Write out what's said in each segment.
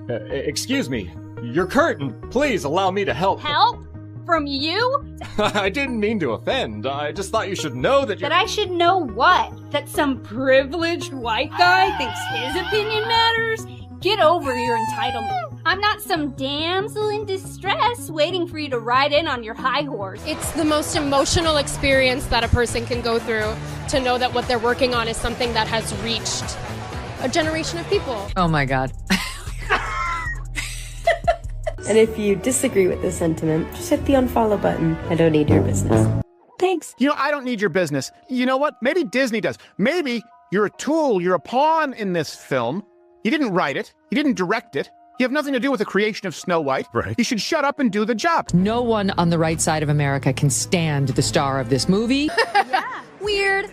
Excuse me. Your curtain. Please allow me to help. Help? From you? I didn't mean to offend. I just thought you should know that you're— That I should know what? That some privileged white guy thinks his opinion matters? Get over your entitlement. I'm not some damsel in distress waiting for you to ride in on your high horse. It's the most emotional experience that a person can go through to know that what they're working on is something that has reached a generation of people. Oh my God. And if you disagree with this sentiment, just hit the unfollow button. I don't need your business. Thanks. You know, I don't need your business. You know what? Maybe Disney does. Maybe you're a tool, you're a pawn in this film. You didn't write it. You didn't direct it. You have nothing to do with the creation of Snow White. Right. You should shut up and do the job. No one on the right side of America can stand the star of this movie. Yeah. Weird.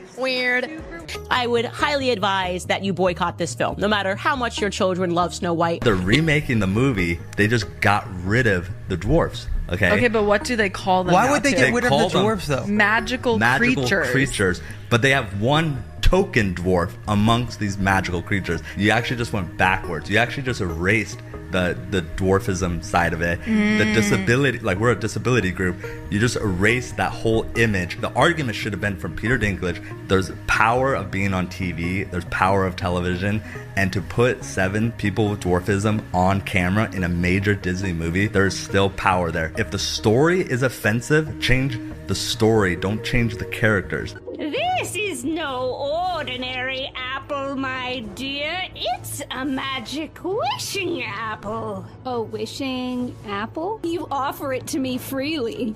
I would highly advise that you boycott this film, no matter how much your children love Snow White. They're remaking the movie. They just got rid of the dwarfs. Okay, but what do they call them? Why would they get rid of the dwarfs, though? Magical creatures. But they have one token dwarf amongst these magical creatures. You actually just went backwards. You actually just erased the dwarfism side of it. The disability, like we're a disability group, you just erased that whole image. The argument should have been from Peter Dinklage, there's power of being on TV, there's power of television, and to put 7 people with dwarfism on camera in a major Disney movie, there's still power there. If the story is offensive, change the story, don't change the characters. This is no ordinary apple, my dear. It's a magic wishing apple. A wishing apple? You offer it to me freely.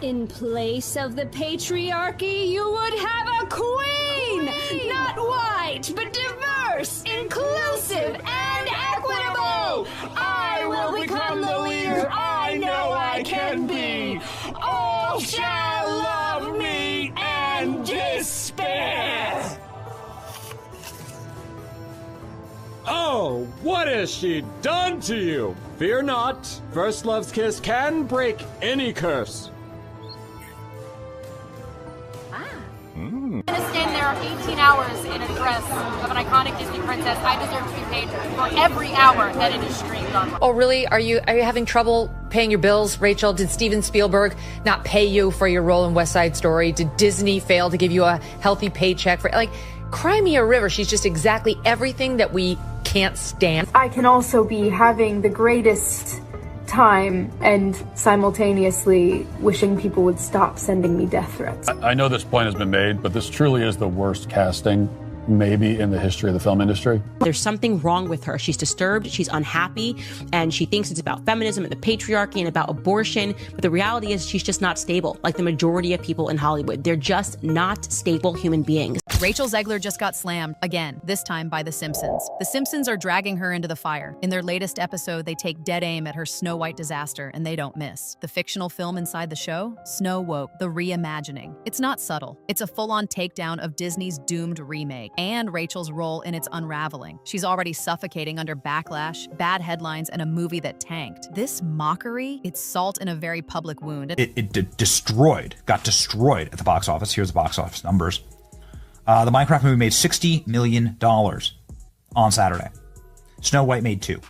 In place of the patriarchy, you would have a queen! Not white, but diverse, inclusive, and equitable! I will become the leader I know I can be! All shall love me and despair! Oh, what has she done to you? Fear not. First love's kiss can break any curse. I'm gonna stand there 18 hours in a dress of an iconic Disney princess. I deserve to be paid for every hour that it is streamed on. Oh, really? Are you having trouble paying your bills, Rachel? Did Steven Spielberg not pay you for your role in West Side Story? Did Disney fail to give you a healthy paycheck for, like, cry me a river? She's just exactly everything that we can't stand. I can also be having the greatest time and simultaneously wishing people would stop sending me death threats. I know this point has been made, but this truly is the worst casting maybe in the history of the film industry. There's something wrong with her. She's disturbed, she's unhappy, and she thinks it's about feminism and the patriarchy and about abortion. But the reality is she's just not stable, like the majority of people in Hollywood. They're just not stable human beings. Rachel Zegler just got slammed again, this time by The Simpsons. The Simpsons are dragging her into the fire. In their latest episode, they take dead aim at her Snow White disaster, and they don't miss. The fictional film inside the show? Snowwoke, the reimagining. It's not subtle. It's a full-on takedown of Disney's doomed remake and Rachel's role in its unraveling. She's already suffocating under backlash, bad headlines, and a movie that tanked. This mockery, it's salt in a very public wound. It got destroyed at the box office. Here's the box office numbers. The Minecraft movie made $60 million on Saturday. Snow White made $2 million.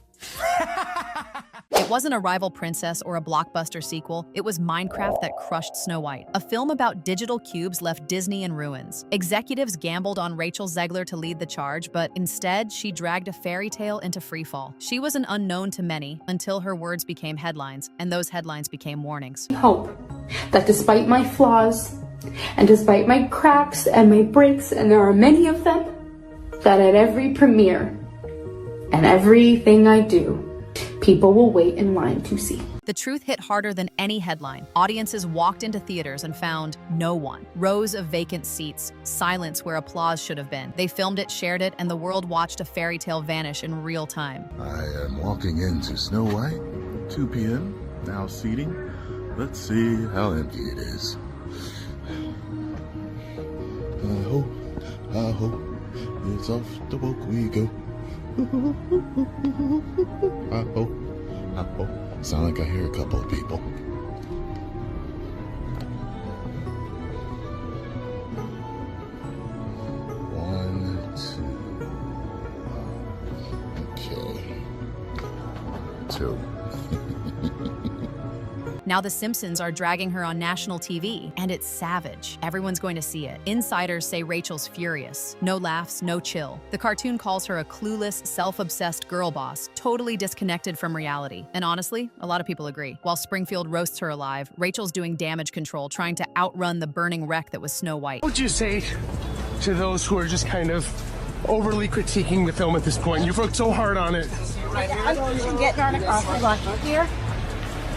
It wasn't a rival princess or a blockbuster sequel. It was Minecraft that crushed Snow White, a film about digital cubes left Disney in ruins. Executives gambled on Rachel Zegler to lead the charge, but instead, she dragged a fairy tale into freefall. She was an unknown to many until her words became headlines, and those headlines became warnings. Hope that despite my flaws, and despite my cracks and my breaks, and there are many of them, that at every premiere and everything I do, people will wait in line to see. The truth hit harder than any headline. Audiences walked into theaters and found no one. Rows of vacant seats, silence where applause should have been. They filmed it, shared it, and the world watched a fairy tale vanish in real time. I am walking into Snow White, 2 p.m., now seating. Let's see how empty it is. I hope it's off the book we go. I hope. Sound like I hear a couple of people. One, too. Now the Simpsons are dragging her on national TV, and it's savage. Everyone's going to see it. Insiders say Rachel's furious. No laughs, no chill. The cartoon calls her a clueless, self-obsessed girl boss, totally disconnected from reality. And honestly, a lot of people agree. While Springfield roasts her alive, Rachel's doing damage control, trying to outrun the burning wreck that was Snow White. What would you say to those who are just kind of overly critiquing the film at this point? You've worked so hard on it. Getting on across the block here.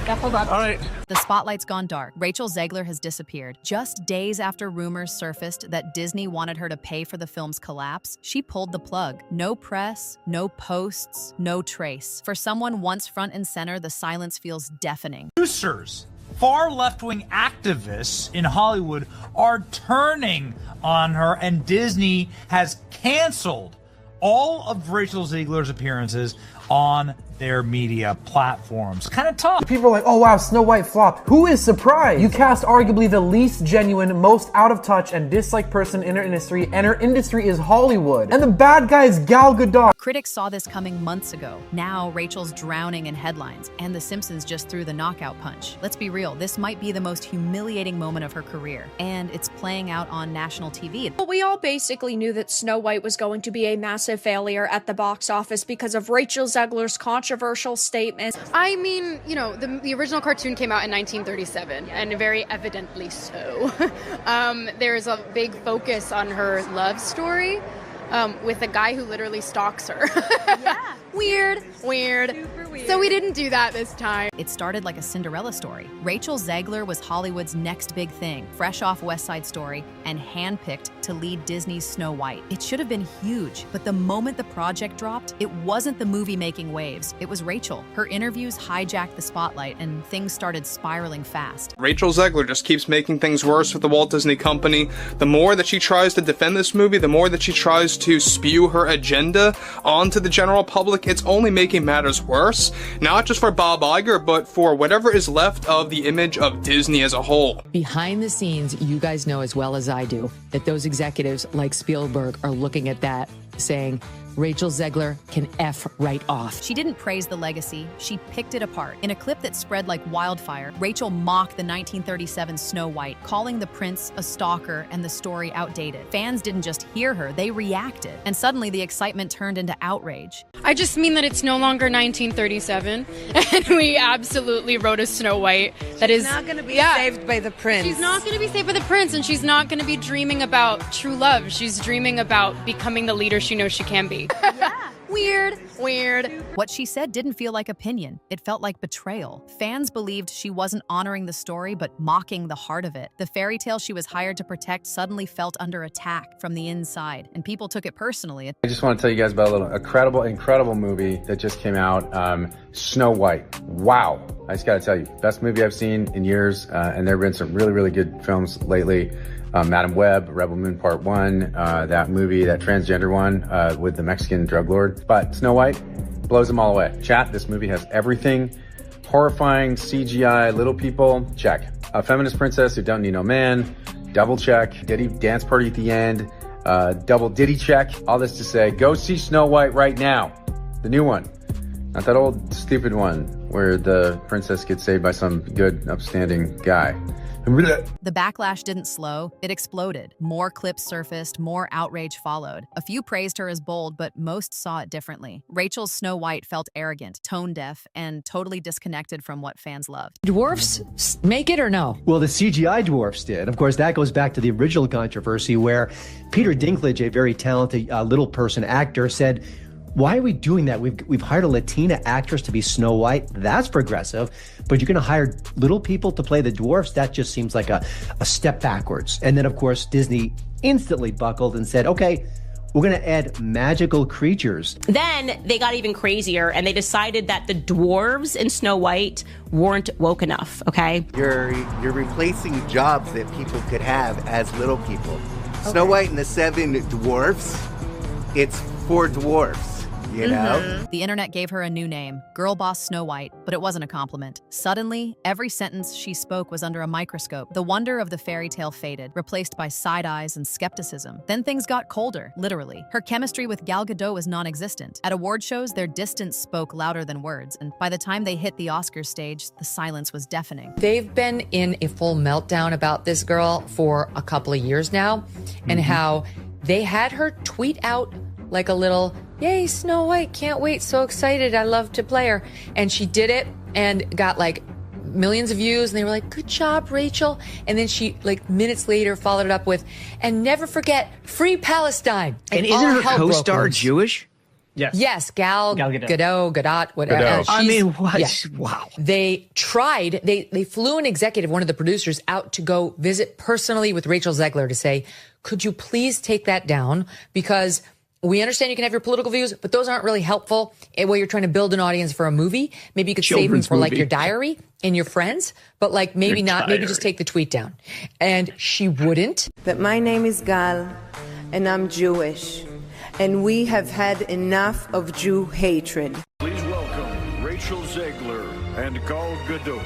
All right. The spotlight's gone dark. Rachel Zegler has disappeared. Just days after rumors surfaced that Disney wanted her to pay for the film's collapse, she pulled the plug. No press, no posts, no trace. For someone once front and center, the silence feels deafening. Producers, far left-wing activists in Hollywood are turning on her, and Disney has canceled all of Rachel Zegler's appearances on their media platforms. Kind of tough. People are like, oh wow, Snow White flopped. Who is surprised? You cast arguably the least genuine, most out of touch and disliked person in her industry, and her industry is Hollywood. And the bad guy is Gal Gadot. Critics saw this coming months ago. Now Rachel's drowning in headlines, and The Simpsons just threw the knockout punch. Let's be real, this might be the most humiliating moment of her career, and it's playing out on national TV. Well, we all basically knew that Snow White was going to be a massive failure at the box office because of Rachel Zegler's controversial statements. I mean, you know, the original cartoon came out in 1937, and very evidently so. There's a big focus on her love story with a guy who literally stalks her. Yeah. Weird. So we didn't do that this time. It started like a Cinderella story. Rachel Zegler was Hollywood's next big thing, fresh off West Side Story and handpicked to lead Disney's Snow White. It should have been huge, but the moment the project dropped, it wasn't the movie making waves. It was Rachel. Her interviews hijacked the spotlight and things started spiraling fast. Rachel Zegler just keeps making things worse with the Walt Disney Company. The more that she tries to defend this movie, the more that she tries to spew her agenda onto the general public, it's only making matters worse, not just for Bob Iger, but for whatever is left of the image of Disney as a whole. Behind the scenes, you guys know as well as I do that those executives like Spielberg are looking at that saying, Rachel Zegler can F right off. She didn't praise the legacy, she picked it apart. In a clip that spread like wildfire, Rachel mocked the 1937 Snow White, calling the prince a stalker and the story outdated. Fans didn't just hear her, they reacted. And suddenly the excitement turned into outrage. I just mean that it's no longer 1937, and we absolutely wrote a Snow White that is not going to be saved by the prince. She's not going to be saved by the prince, and she's not going to be dreaming about true love. She's dreaming about becoming the leader she knows she can be. Yeah. Weird. What she said didn't feel like opinion. It felt like betrayal. Fans believed she wasn't honoring the story, but mocking the heart of it. The fairy tale she was hired to protect suddenly felt under attack from the inside, and people took it personally. I just want to tell you guys about a little incredible movie that just came out, Snow White. Wow. I just got to tell you, best movie I've seen in years, and there have been some really, really good films lately. Madam Web, Rebel Moon Part 1, that movie, that transgender one with the Mexican drug lord. But Snow White blows them all away. Chat, this movie has everything. Horrifying, CGI, little people, check. A feminist princess who don't need no man, double check. Diddy dance party at the end, double diddy check. All this to say, go see Snow White right now. The new one. Not that old stupid one where the princess gets saved by some good, upstanding guy. The backlash didn't slow, it exploded. More clips surfaced, more outrage followed. A few praised her as bold, but most saw it differently. Rachel's Snow White felt arrogant, tone-deaf, and totally disconnected from what fans loved. Dwarfs make it or no? Well, the CGI dwarfs did. Of course, that goes back to the original controversy where Peter Dinklage, a very talented little person actor, said, why are we doing that? We've hired a Latina actress to be Snow White. That's progressive. But you're going to hire little people to play the dwarfs? That just seems like a step backwards. And then, of course, Disney instantly buckled and said, okay, we're going to add magical creatures. Then they got even crazier and they decided that the dwarves in Snow White weren't woke enough, okay? You're replacing jobs that people could have as little people. Okay. Snow White and the Seven Dwarfs, it's for dwarfs. you know? The internet gave her a new name, Girl Boss Snow White, but it wasn't a compliment. Suddenly, every sentence she spoke was under a microscope. The wonder of the fairy tale faded, replaced by side eyes and skepticism. Then things got colder, literally. Her chemistry with Gal Gadot was non-existent. At award shows, their distance spoke louder than words, and by the time they hit the Oscars stage, the silence was deafening. They've been in a full meltdown about this girl for a couple of years now, and how they had her tweet out like a little, yay, Snow White, can't wait, so excited, I love to play her. And she did it and got like millions of views, and they were like, good job, Rachel. And then she, like, minutes later followed it up with, and never forget, free Palestine. And isn't her co-star Jewish? Yes, Gal Gadot, whatever. Gadot. I mean, what? Yeah. Wow. They tried, they flew an executive, one of the producers, out to go visit personally with Rachel Zegler to say, could you please take that down? Because we understand you can have your political views, but those aren't really helpful while you're trying to build an audience for a movie. Maybe you could save them for like your diary and your friends, but like maybe not, maybe just take the tweet down. And she wouldn't. But my name is Gal, and I'm Jewish. And we have had enough of Jew hatred. Please welcome Rachel Zegler and Gal Gadot.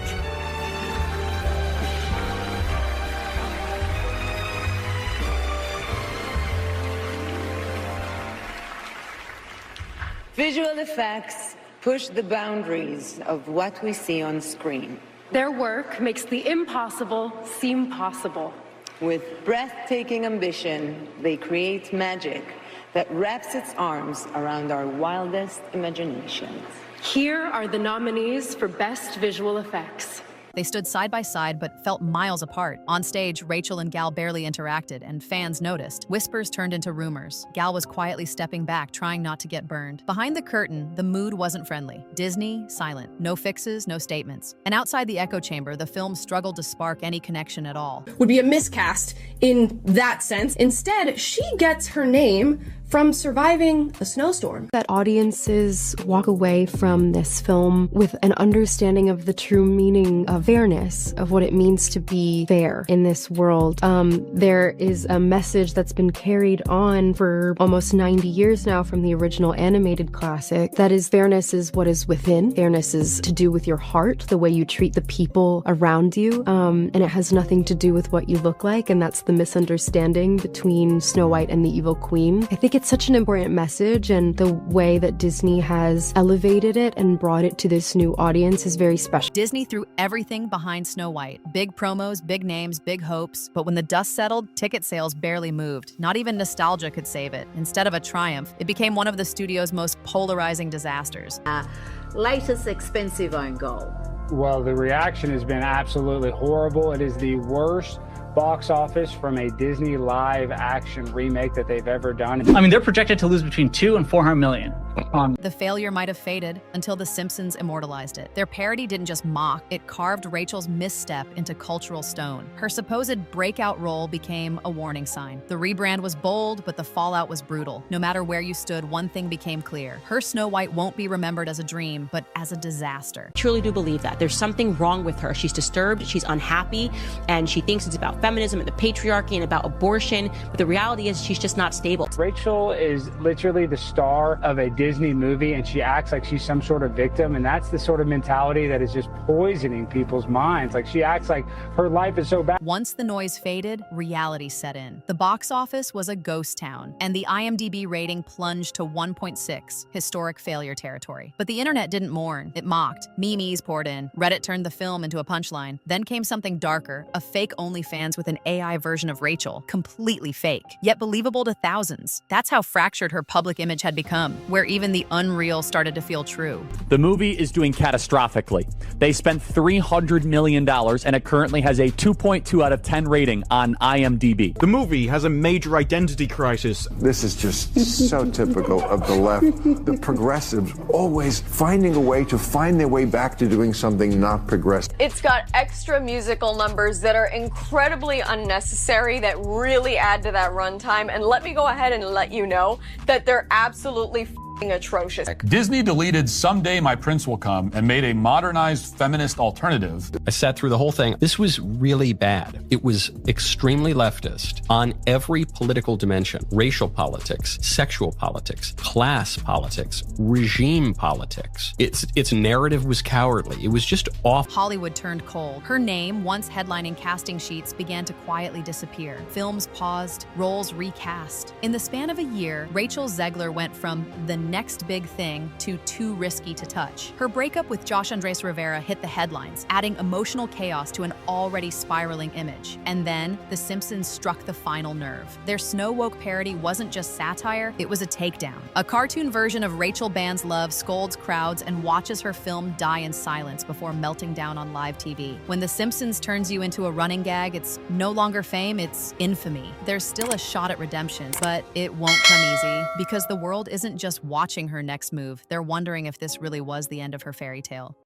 Visual effects push the boundaries of what we see on screen. Their work makes the impossible seem possible. With breathtaking ambition, they create magic that wraps its arms around our wildest imaginations. Here are the nominees for Best Visual Effects. They stood side by side but felt miles apart. On stage, Rachel and Gal barely interacted, and fans noticed. Whispers turned into rumors. Gal was quietly stepping back, trying not to get burned. Behind the curtain, the mood wasn't friendly. Disney, silent. No fixes, no statements. And outside the echo chamber, the film struggled to spark any connection at all. Would be a miscast in that sense. Instead, she gets her name from surviving a snowstorm. That audiences walk away from this film with an understanding of the true meaning of fairness, of what it means to be fair in this world. There is a message that's been carried on for almost 90 years now from the original animated classic. That is, fairness is what is within. Fairness is to do with your heart, the way you treat the people around you. And it has nothing to do with what you look like. And that's the misunderstanding between Snow White and the Evil Queen. I think it's such an important message, and the way that Disney has elevated it and brought it to this new audience is very special. Disney threw everything behind Snow White. Big promos, big names, big hopes. But when the dust settled, ticket sales barely moved. Not even nostalgia could save it. Instead of a triumph, it became one of the studio's most polarizing disasters. Latest expensive on goal. Well, the reaction has been absolutely horrible. It is the worst box office from a Disney live action remake that they've ever done. I mean, they're projected to lose between $200 and $400 million. The failure might have faded until The Simpsons immortalized it. Their parody didn't just mock, it carved Rachel's misstep into cultural stone. Her supposed breakout role became a warning sign. The rebrand was bold, but the fallout was brutal. No matter where you stood, one thing became clear. Her Snow White won't be remembered as a dream, but as a disaster. I truly do believe that. There's something wrong with her. She's disturbed, she's unhappy, and she thinks it's about feminism and the patriarchy and about abortion, but the reality is she's just not stable. Rachel is literally the star of a Disney movie, and she acts like she's some sort of victim, and that's the sort of mentality that is just poisoning people's minds. Like, she acts like her life is so bad. Once the noise faded, reality set in. The box office was a ghost town, and the IMDb rating plunged to 1.6, historic failure territory. But the internet didn't mourn, it mocked. Memes poured in. Reddit turned the film into a punchline. Then came something darker, a fake OnlyFans with an AI version of Rachel, completely fake, yet believable to thousands. That's how fractured her public image had become, where even the unreal started to feel true. The movie is doing catastrophically. They spent $300 million, and it currently has a 2.2 out of 10 rating on IMDb. The movie has a major identity crisis. This is just so typical of the left. The progressives always finding a way to find their way back to doing something not progressive. It's got extra musical numbers that are incredibly unnecessary, that really add to that runtime. And let me go ahead and let you know that they're absolutely atrocious. Disney deleted Someday My Prince Will Come and made a modernized feminist alternative. I sat through the whole thing. This was really bad. It was extremely leftist on every political dimension: racial politics, sexual politics, class politics, regime politics. Its narrative was cowardly. It was just awful. Hollywood turned cold. Her name, once headlining casting sheets, began to quietly disappear. Films paused, roles recast. In the span of a year, Rachel Zegler went from the next big thing to too risky to touch. Her breakup with Josh Andrés Rivera hit the headlines, adding emotional chaos to an already spiraling image. And then, The Simpsons struck the final nerve. Their Snowwoke parody wasn't just satire, it was a takedown. A cartoon version of Rachel Band's love scolds crowds and watches her film die in silence before melting down on live TV. When The Simpsons turns you into a running gag, it's no longer fame, it's infamy. There's still a shot at redemption, but it won't come easy, because the world isn't just watching her next move, they're wondering if this really was the end of her fairy tale.